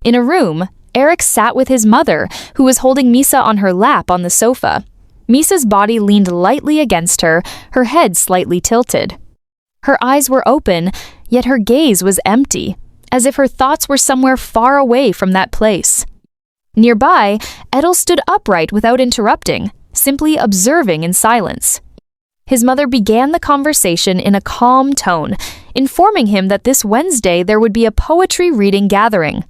In a room, Eric sat with his mother, who was holding Misa on her lap on the sofa. Misa's body leaned lightly against her, her head slightly tilted. Her eyes were open, yet her gaze was empty, as if her thoughts were somewhere far away from that place. Nearby, Edel stood upright without interrupting, simply observing in silence. His mother began the conversation in a calm tone, informing him that this Wednesday there would be a poetry reading gathering.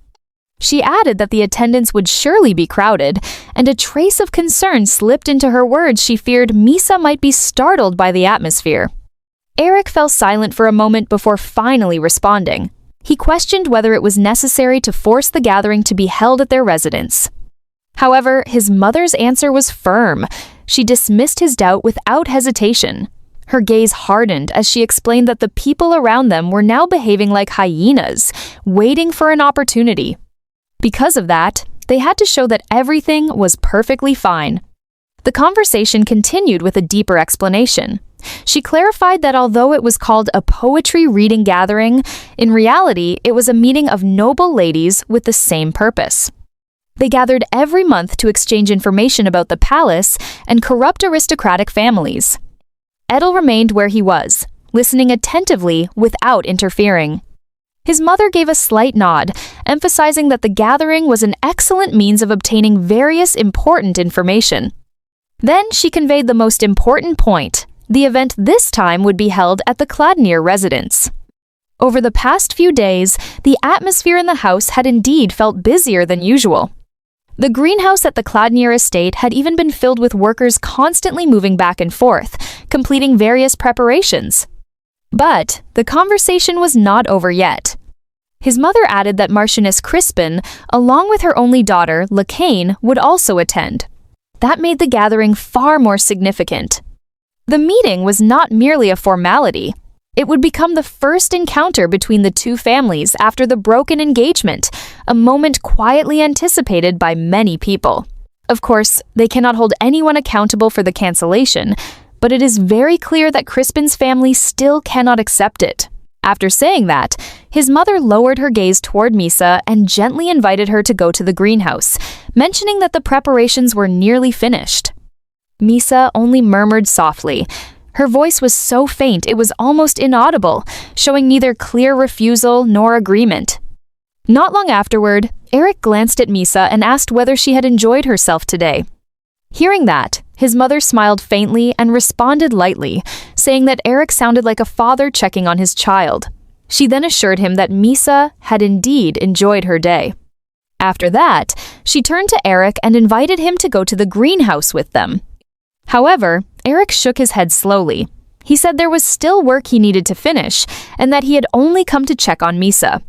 She added that the attendance would surely be crowded, and a trace of concern slipped into her words. She feared Misa might be startled by the atmosphere. Eric fell silent for a moment before finally responding. He questioned whether it was necessary to force the gathering to be held at their residence. However, his mother's answer was firm. She dismissed his doubt without hesitation. Her gaze hardened as she explained that the people around them were now behaving like hyenas, waiting for an opportunity. Because of that, they had to show that everything was perfectly fine. The conversation continued with a deeper explanation. She clarified that although it was called a poetry reading gathering, in reality it was a meeting of noble ladies with the same purpose. They gathered every month to exchange information about the palace and corrupt aristocratic families. Edel remained where he was, listening attentively without interfering. His mother gave a slight nod, emphasizing that the gathering was an excellent means of obtaining various important information. Then she conveyed the most important point. The event this time would be held at the Cladnir residence. Over the past few days, the atmosphere in the house had indeed felt busier than usual. The greenhouse at the Cladnir estate had even been filled with workers constantly moving back and forth, completing various preparations. But the conversation was not over yet. His mother added that Marchioness Crispin, along with her only daughter, Lacane, would also attend. That made the gathering far more significant. The meeting was not merely a formality. It would become the first encounter between the two families after the broken engagement, a moment quietly anticipated by many people. Of course, they cannot hold anyone accountable for the cancellation, but it is very clear that Crispin's family still cannot accept it. After saying that, his mother lowered her gaze toward Misa and gently invited her to go to the greenhouse, mentioning that the preparations were nearly finished. Misa only murmured softly. Her voice was so faint it was almost inaudible, showing neither clear refusal nor agreement. Not long afterward, Eric glanced at Misa and asked whether she had enjoyed herself today. Hearing that, his mother smiled faintly and responded lightly, saying that Eric sounded like a father checking on his child. She then assured him that Misa had indeed enjoyed her day. After that, she turned to Eric and invited him to go to the greenhouse with them. However, Eric shook his head slowly. He said there was still work he needed to finish, and that he had only come to check on Misa.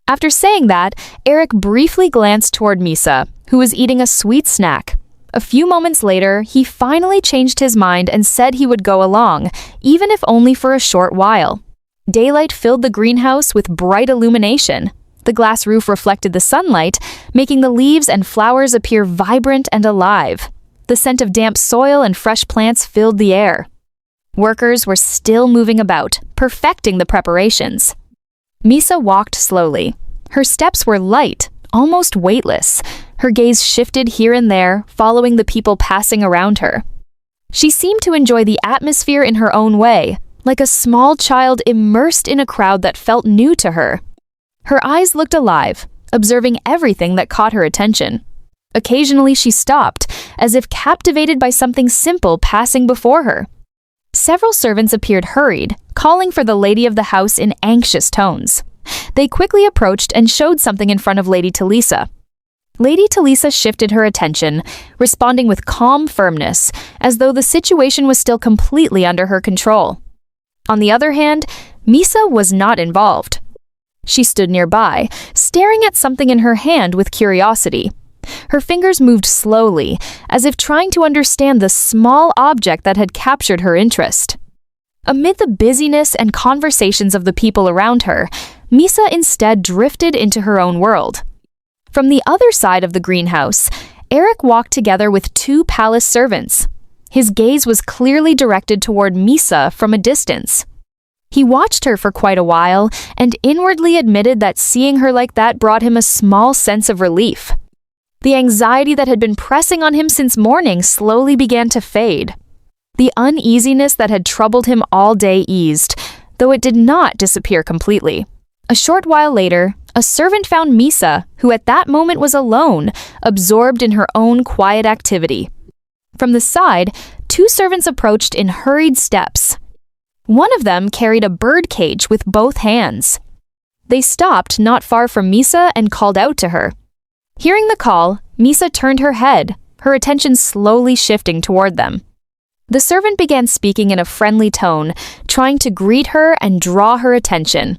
After saying that, Eric briefly glanced toward Misa, who was eating a sweet snack. A few moments later, he finally changed his mind and said he would go along, even if only for a short while. Daylight filled the greenhouse with bright illumination. The glass roof reflected the sunlight, making the leaves and flowers appear vibrant and alive. The scent of damp soil and fresh plants filled the air. Workers were still moving about, perfecting the preparations. Misa walked slowly. Her steps were light, almost weightless. Her gaze shifted here and there, following the people passing around her. She seemed to enjoy the atmosphere in her own way, like a small child immersed in a crowd that felt new to her. Her eyes looked alive, observing everything that caught her attention. Occasionally she stopped, as if captivated by something simple passing before her. Several servants appeared hurried, calling for the lady of the house in anxious tones. They quickly approached and showed something in front of Lady Talisa. Lady Talisa shifted her attention, responding with calm firmness, as though the situation was still completely under her control. On the other hand, Misa was not involved. She stood nearby, staring at something in her hand with curiosity. Her fingers moved slowly, as if trying to understand the small object that had captured her interest. Amid the busyness and conversations of the people around her, Misa instead drifted into her own world. From the other side of the greenhouse, Eric walked together with two palace servants. His gaze was clearly directed toward Misa from a distance. He watched her for quite a while and inwardly admitted that seeing her like that brought him a small sense of relief. The anxiety that had been pressing on him since morning slowly began to fade. The uneasiness that had troubled him all day eased, though it did not disappear completely. A short while later, a servant found Misa, who at that moment was alone, absorbed in her own quiet activity. From the side, two servants approached in hurried steps. One of them carried a bird cage with both hands. They stopped not far from Misa and called out to her. Hearing the call, Misa turned her head, her attention slowly shifting toward them. The servant began speaking in a friendly tone, trying to greet her and draw her attention.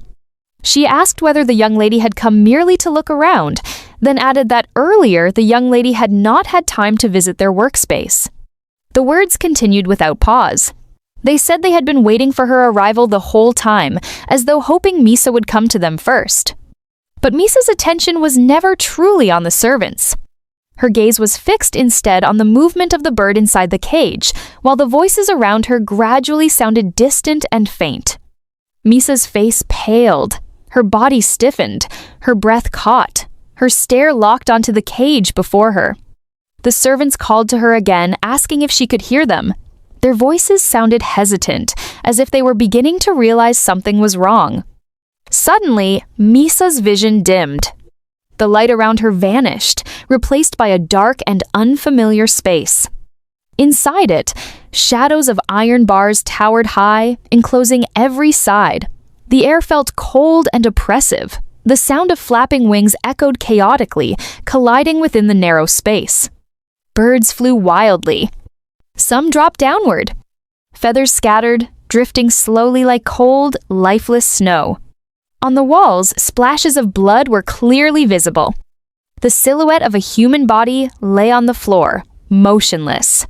She asked whether the young lady had come merely to look around, then added that earlier the young lady had not had time to visit their workspace. The words continued without pause. They said they had been waiting for her arrival the whole time, as though hoping Misa would come to them first. But Misa's attention was never truly on the servants. Her gaze was fixed instead on the movement of the bird inside the cage, while the voices around her gradually sounded distant and faint. Misa's face paled. Her body stiffened, her breath caught, her stare locked onto the cage before her. The servants called to her again, asking if she could hear them. Their voices sounded hesitant, as if they were beginning to realize something was wrong. Suddenly, Misa's vision dimmed. The light around her vanished, replaced by a dark and unfamiliar space. Inside it, shadows of iron bars towered high, enclosing every side. The air felt cold and oppressive. The sound of flapping wings echoed chaotically, colliding within the narrow space. Birds flew wildly. Some dropped downward. Feathers scattered, drifting slowly like cold, lifeless snow. On the walls, splashes of blood were clearly visible. The silhouette of a human body lay on the floor, motionless.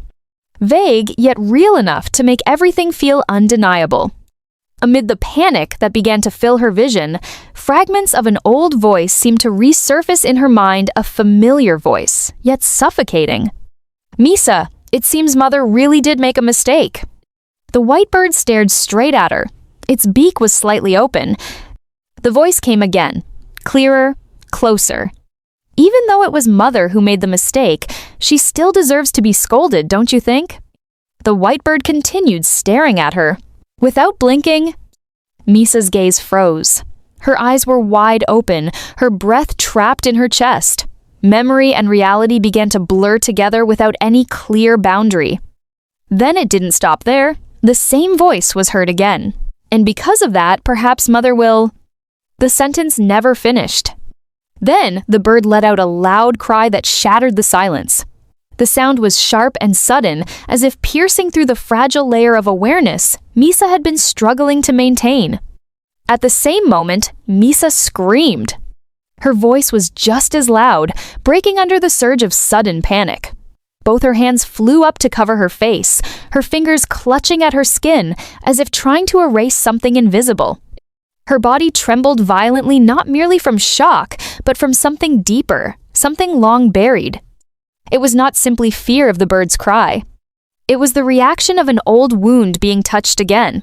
Vague, yet real enough to make everything feel undeniable. Amid the panic that began to fill her vision, fragments of an old voice seemed to resurface in her mind, a familiar voice, yet suffocating. "Misa, it seems Mother really did make a mistake." The white bird stared straight at her. Its beak was slightly open. The voice came again, clearer, closer. "Even though it was Mother who made the mistake, she still deserves to be scolded, don't you think?" The white bird continued staring at her. Without blinking, Misa's gaze froze. Her eyes were wide open, her breath trapped in her chest. Memory and reality began to blur together without any clear boundary. Then it didn't stop there. The same voice was heard again. "And because of that, perhaps Mother will..." The sentence never finished. Then the bird let out a loud cry that shattered the silence. The sound was sharp and sudden, as if piercing through the fragile layer of awareness Misa had been struggling to maintain. At the same moment, Misa screamed. Her voice was just as loud, breaking under the surge of sudden panic. Both her hands flew up to cover her face, her fingers clutching at her skin, as if trying to erase something invisible. Her body trembled violently, not merely from shock, but from something deeper, something long buried. It was not simply fear of the bird's cry. It was the reaction of an old wound being touched again.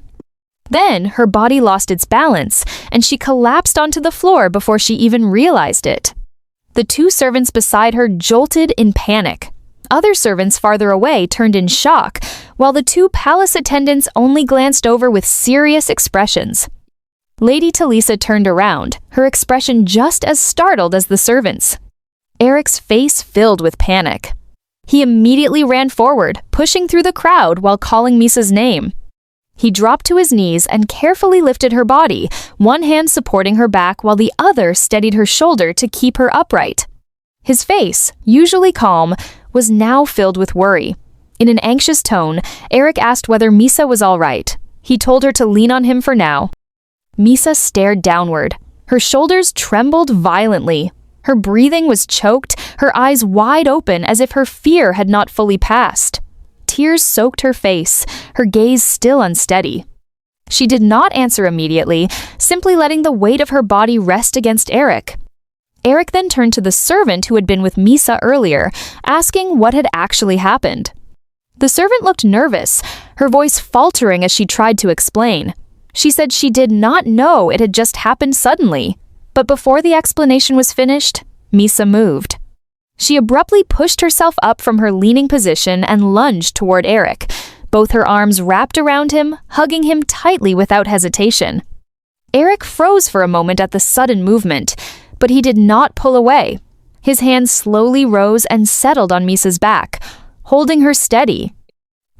Then her body lost its balance, and she collapsed onto the floor before she even realized it. The two servants beside her jolted in panic. Other servants farther away turned in shock, while the two palace attendants only glanced over with serious expressions. Lady Talisa turned around, her expression just as startled as the servants. Eric's face filled with panic. He immediately ran forward, pushing through the crowd while calling Misa's name. He dropped to his knees and carefully lifted her body, one hand supporting her back while the other steadied her shoulder to keep her upright. His face, usually calm, was now filled with worry. In an anxious tone, Eric asked whether Misa was all right. He told her to lean on him for now. Misa stared downward. Her shoulders trembled violently. Her breathing was choked, her eyes wide open as if her fear had not fully passed. Tears soaked her face, her gaze still unsteady. She did not answer immediately, simply letting the weight of her body rest against Eric. Eric then turned to the servant who had been with Misa earlier, asking what had actually happened. The servant looked nervous, her voice faltering as she tried to explain. She said she did not know it had just happened suddenly. But before the explanation was finished, Misa moved. She abruptly pushed herself up from her leaning position and lunged toward Eric, both her arms wrapped around him, hugging him tightly without hesitation. Eric froze for a moment at the sudden movement, but he did not pull away. His hands slowly rose and settled on Misa's back, holding her steady.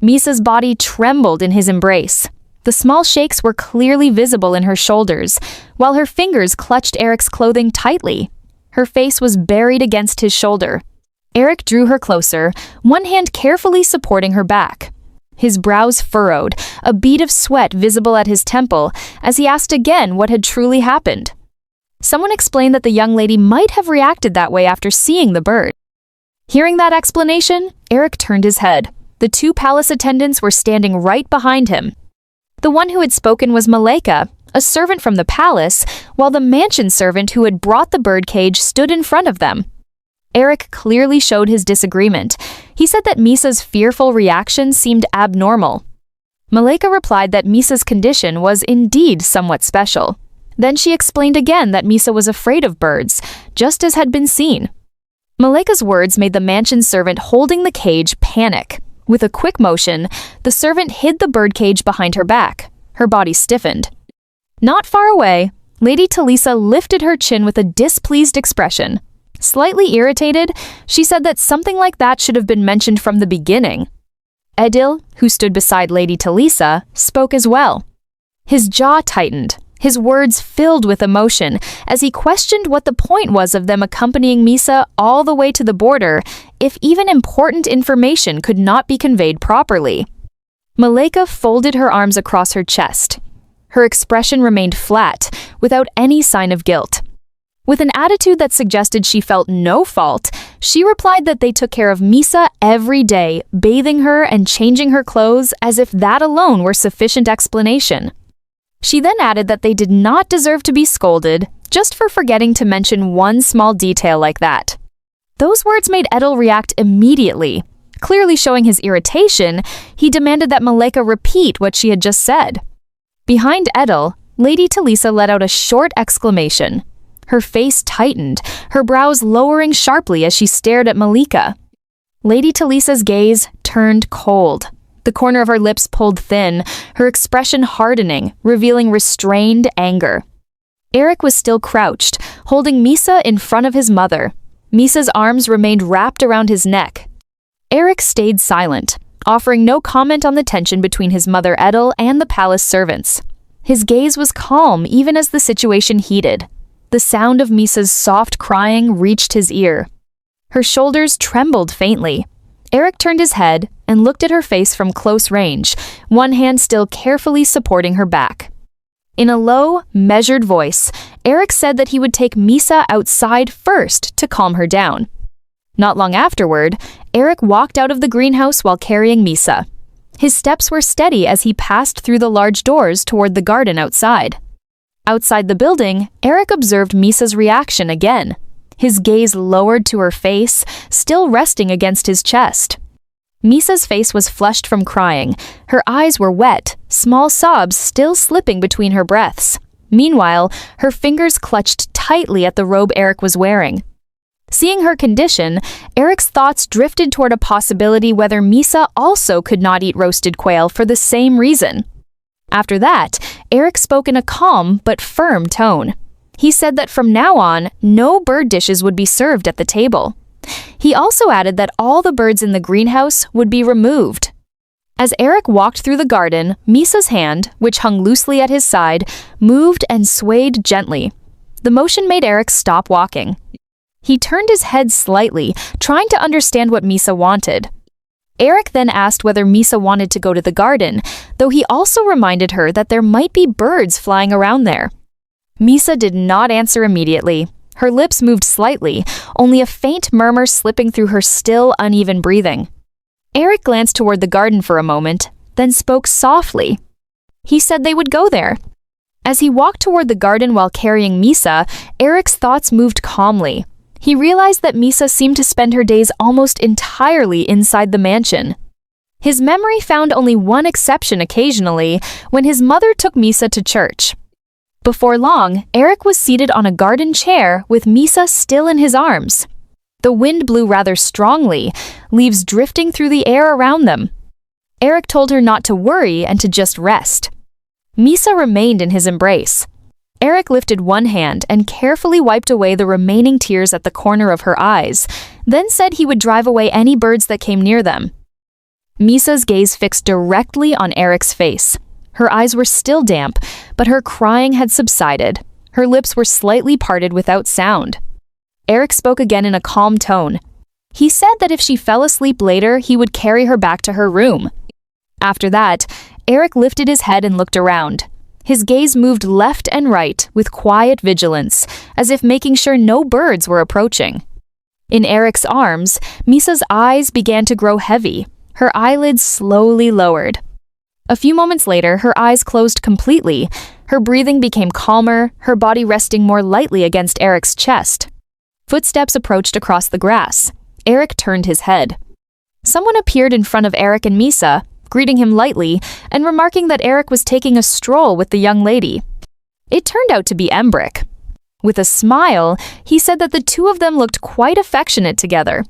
Misa's body trembled in his embrace. The small shakes were clearly visible in her shoulders, while her fingers clutched Eric's clothing tightly. Her face was buried against his shoulder. Eric drew her closer, one hand carefully supporting her back. His brows furrowed, a bead of sweat visible at his temple, as he asked again what had truly happened. Someone explained that the young lady might have reacted that way after seeing the bird. Hearing that explanation, Eric turned his head. The two palace attendants were standing right behind him. The one who had spoken was Maleka, a servant from the palace, while the mansion servant who had brought the birdcage stood in front of them. Eric clearly showed his disagreement. He said that Misa's fearful reaction seemed abnormal. Maleka replied that Misa's condition was indeed somewhat special. Then she explained again that Misa was afraid of birds, just as had been seen. Maleka's words made the mansion servant holding the cage panic. With a quick motion, the servant hid the birdcage behind her back. Her body stiffened. Not far away, Lady Talisa lifted her chin with a displeased expression. Slightly irritated, she said that something like that should have been mentioned from the beginning. Edil, who stood beside Lady Talisa, spoke as well. His jaw tightened, his words filled with emotion, as he questioned what the point was of them accompanying Misa all the way to the border if even important information could not be conveyed properly. Maleka folded her arms across her chest. Her expression remained flat, without any sign of guilt. With an attitude that suggested she felt no fault, she replied that they took care of Misa every day, bathing her and changing her clothes as if that alone were sufficient explanation. She then added that they did not deserve to be scolded, just for forgetting to mention one small detail like that. Those words made Edil react immediately. Clearly showing his irritation, he demanded that Maleka repeat what she had just said. Behind Edil, Lady Talisa let out a short exclamation. Her face tightened, her brows lowering sharply as she stared at Maleka. Lady Talisa's gaze turned cold. The corner of her lips pulled thin, her expression hardening, revealing restrained anger. Eric was still crouched, holding Misa in front of his mother. Misa's arms remained wrapped around his neck. Eric stayed silent, offering no comment on the tension between his mother Edil and the palace servants. His gaze was calm even as the situation heated. The sound of Misa's soft crying reached his ear. Her shoulders trembled faintly. Eric turned his head and looked at her face from close range, one hand still carefully supporting her back. In a low, measured voice, Eric said that he would take Misa outside first to calm her down. Not long afterward, Eric walked out of the greenhouse while carrying Misa. His steps were steady as he passed through the large doors toward the garden outside. Outside the building, Eric observed Misa's reaction again. His gaze lowered to her face, still resting against his chest. Misa's face was flushed from crying. Her eyes were wet, small sobs still slipping between her breaths. Meanwhile, her fingers clutched tightly at the robe Eric was wearing. Seeing her condition, Eric's thoughts drifted toward a possibility whether Misa also could not eat roasted quail for the same reason. After that, Eric spoke in a calm but firm tone. He said that from now on, no bird dishes would be served at the table. He also added that all the birds in the greenhouse would be removed. As Eric walked through the garden, Misa's hand, which hung loosely at his side, moved and swayed gently. The motion made Eric stop walking. He turned his head slightly, trying to understand what Misa wanted. Eric then asked whether Misa wanted to go to the garden, though he also reminded her that there might be birds flying around there. Misa did not answer immediately. Her lips moved slightly, only a faint murmur slipping through her still uneven breathing. Eric glanced toward the garden for a moment, then spoke softly. He said they would go there. As he walked toward the garden while carrying Misa, Eric's thoughts moved calmly. He realized that Misa seemed to spend her days almost entirely inside the mansion. His memory found only one exception occasionally, when his mother took Misa to church. Before long, Eric was seated on a garden chair with Misa still in his arms. The wind blew rather strongly, leaves drifting through the air around them. Eric told her not to worry and to just rest. Misa remained in his embrace. Eric lifted one hand and carefully wiped away the remaining tears at the corner of her eyes, then said he would drive away any birds that came near them. Misa's gaze fixed directly on Eric's face. Her eyes were still damp, but her crying had subsided. Her lips were slightly parted without sound. Eric spoke again in a calm tone. He said that if she fell asleep later, he would carry her back to her room. After that, Eric lifted his head and looked around. His gaze moved left and right with quiet vigilance, as if making sure no birds were approaching. In Eric's arms, Misa's eyes began to grow heavy. Her eyelids slowly lowered. A few moments later, her eyes closed completely. Her breathing became calmer, her body resting more lightly against Eric's chest. Footsteps approached across the grass. Eric turned his head. Someone appeared in front of Eric and Misa, greeting him lightly and remarking that Eric was taking a stroll with the young lady. It turned out to be Embrick. With a smile, he said that the two of them looked quite affectionate together.